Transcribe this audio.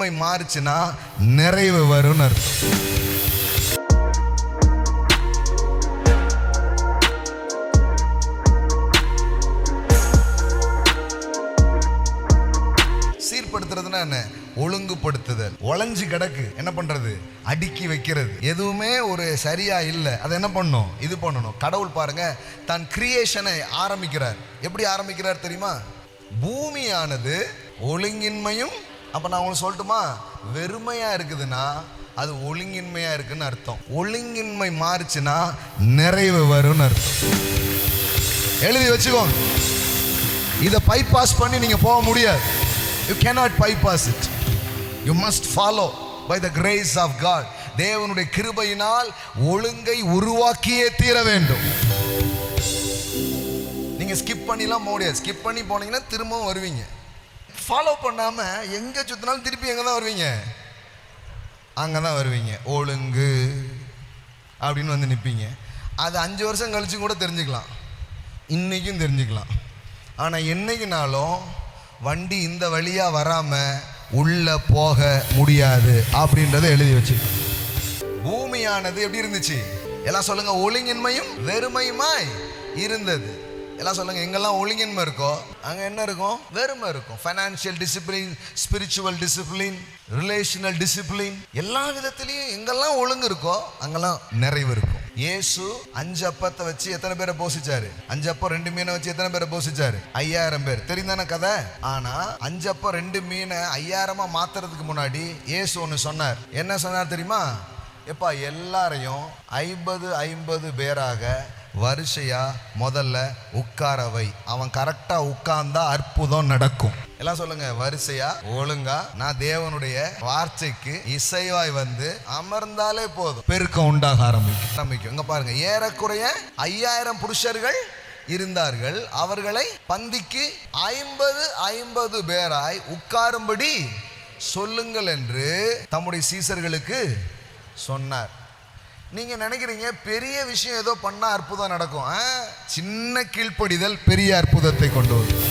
ஒழுங்கின்மை மாறுச்சுன்னா நிறைவு வரும்னு அர்த்தம். சீர்படுத்துறதுன்னா என்ன? ஒழுங்குபடுத்துதல். ஒளஞ்சு கிடக்கு, என்ன பண்றது? அடுக்கி வைக்கிறது. எதுவுமே ஒரு சரியா இல்லை, அதை என்ன பண்ணும்? இது பண்ணணும். கடவுள் பாருங்க, தன் கிரியேஷனை ஆரம்பிக்கிறார். எப்படி ஆரம்பிக்கிறார் தெரியுமா? பூமியானது ஒழுங்கின்மையும், அப்ப நான் உங்களுக்கு சொல்லட்டுமா, வெறுமையா இருக்குதுன்னா அது ஒழுங்கின்மையா இருக்குன்னு அர்த்தம். ஒழுங்கின்மை மாறுச்சுன்னா நிறைவு வரும்னு அர்த்தம். எழுதி வச்சுக்கோங்க. இதை பைபாஸ் பண்ணி நீங்க போக முடியாது. You cannot bypass it. You must follow by the grace of God. தேவனுடைய கிருபையினால் ஒழுங்கை உருவாக்கியே தீர வேண்டும். நீங்க ஸ்கிப் பண்ணிலாம் போக முடியாது. ஸ்கிப் பண்ணி போனீங்கன்னா திரும்பவும் வருவீங்க. ஃபாலோ பண்ணாம எங்க சுத்தினாலும் திருப்பி எங்க தான் வருவீங்க? அங்கதான் வருவீங்க. ஒழுங்கு அப்படின்னு வந்து நிற்பீங்க. அது 5 வருஷம் கழிச்சு கூட தெரிஞ்சுக்கலாம், இன்னைக்கும் தெரிஞ்சுக்கலாம். ஆனா என்னைக்குனாலும் வண்டி இந்த வழியா வராம உள்ள போக முடியாது அப்படின்றத எழுதி வச்சு. பூமியானது எப்படி இருந்துச்சு? எல்லாம் சொல்லுங்க. ஒழுங்கின்மையும் வெறுமையுமாய் இருந்தது. எல்லாம் சொல்லுங்க. எங்கெல்லாம் ஒழுங்கின்மை இருக்கோ அங்க என்ன இருக்கும்? வெறுமை இருக்கும். Financial discipline, spiritual discipline, relational discipline, எல்லா விதத்திலையும் எங்கெல்லாம் ஒழுங்கு இருக்கோ அங்கெல்லாம் நிறைவு இருக்கும். இயேசு 5 அப்பத்தை வச்சு எத்தனை பேரை போஷிச்சாரு? 5 அப்பம் 2 மீனை வச்சு எத்தனை பேரை போஷிச்சாரு? 5000 பேர். தெரிந்தான கதை. ஆனா 5 அப்பம் 2 மீனை 5000 மாத்துறதுக்கு முன்னாடி இயேசு ஒன்று சொன்னார். என்ன சொன்னார் தெரியுமா? எப்பா எல்லாரையும் 50 பேராக வரிசையா முதல்ல உட்கார வை. அவன் கரெக்டா உட்கார்ந்தா அற்புதம் நடக்கும். எல்லாம் சொல்லுங்க. வரிசையா ஒழுங்கா நான் தேவனுடைய வார்த்தைக்கு இசைவாய் வந்து அமர்ந்தாலே போதும், பெருக்கம் உண்டாக ஆரம்பிக்கும். இங்க பாருங்க, ஏறக்குறைய 5000 புருஷர்கள் இருந்தார்கள். அவர்களை பந்திக்கு 50 பேராய் உட்காரும்படி சொல்லுங்கள் என்று தம்முடைய சீசர்களுக்கு சொன்னார். நீங்க நினைக்கிறீங்க பெரிய விஷயம் ஏதோ பண்ணா அற்புதம் நடக்கும். சின்ன கீழ்ப்படிதல் பெரிய அற்புதத்தை கொண்டு வரும்.